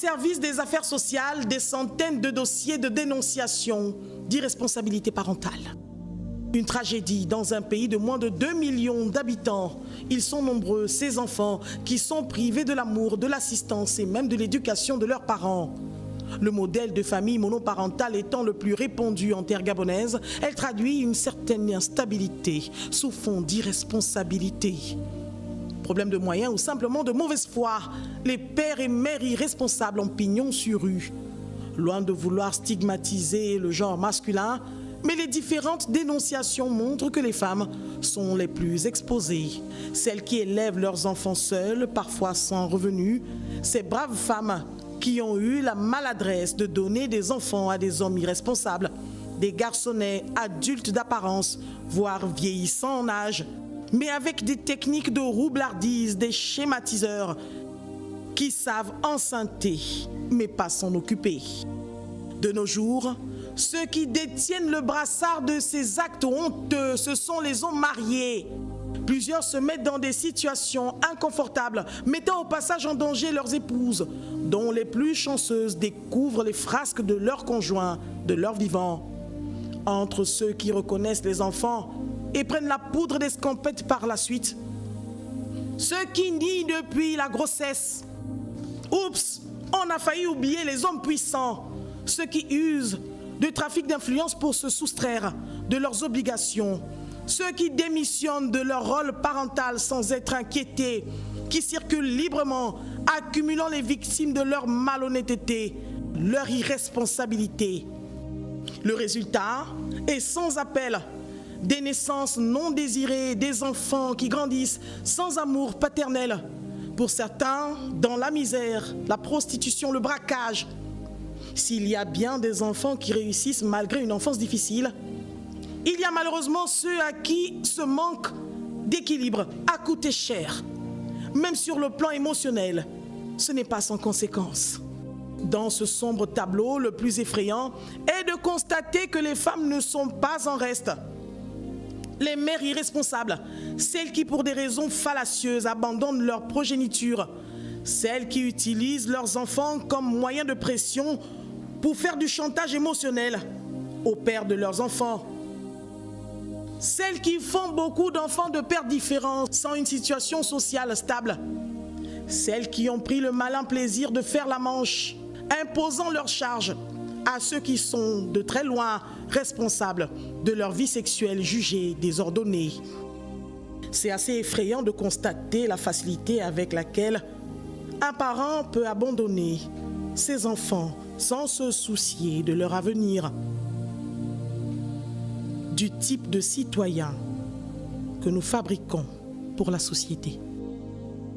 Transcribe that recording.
service des affaires sociales des centaines de dossiers de dénonciation d'irresponsabilité parentale. Une tragédie dans un pays de moins de 2 millions d'habitants. Ils sont nombreux, ces enfants, qui sont privés de l'amour, de l'assistance et même de l'éducation de leurs parents. Le modèle de famille monoparentale étant le plus répandu en terre gabonaise, elle traduit une certaine instabilité sous fond d'irresponsabilité. Problème de moyens ou simplement de mauvaise foi, les pères et mères irresponsables ont pignon sur rue. Loin de vouloir stigmatiser le genre masculin, mais les différentes dénonciations montrent que les femmes sont les plus exposées. Celles qui élèvent leurs enfants seules, parfois sans revenus, ces braves femmes qui ont eu la maladresse de donner des enfants à des hommes irresponsables, des garçonnets adultes d'apparence, voire vieillissants en âge, mais avec des techniques de roublardise, des schématiseurs qui savent enceinter, mais pas s'en occuper. De nos jours, ceux qui détiennent le brassard de ces actes honteux, ce sont les hommes mariés. Plusieurs se mettent dans des situations inconfortables, mettant au passage en danger leurs épouses, dont les plus chanceuses découvrent les frasques de leurs conjoints, de leur vivant. Entre ceux qui reconnaissent les enfants et prennent la poudre d'escampette par la suite, ceux qui nient depuis la grossesse. Oups, on a failli oublier les hommes puissants, ceux qui usent de trafic d'influence pour se soustraire de leurs obligations, ceux qui démissionnent de leur rôle parental sans être inquiétés, qui circulent librement, accumulant les victimes de leur malhonnêteté, leur irresponsabilité. Le résultat est sans appel: des naissances non désirées, des enfants qui grandissent sans amour paternel. Pour certains, dans la misère, la prostitution, le braquage. S'il y a bien des enfants qui réussissent malgré une enfance difficile, il y a malheureusement ceux à qui ce manque d'équilibre a coûté cher. Même sur le plan émotionnel, ce n'est pas sans conséquence. Dans ce sombre tableau, le plus effrayant est de constater que les femmes ne sont pas en reste. Les mères irresponsables, celles qui pour des raisons fallacieuses abandonnent leur progéniture, celles qui utilisent leurs enfants comme moyen de pression pour faire du chantage émotionnel aux pères de leurs enfants. Celles qui font beaucoup d'enfants de pères différents sans une situation sociale stable. Celles qui ont pris le malin plaisir de faire la manche, imposant leurs charges à ceux qui sont de très loin responsables de leur vie sexuelle jugée désordonnée. C'est assez effrayant de constater la facilité avec laquelle un parent peut abandonner ses enfants sans se soucier de leur avenir, du type de citoyen que nous fabriquons pour la société.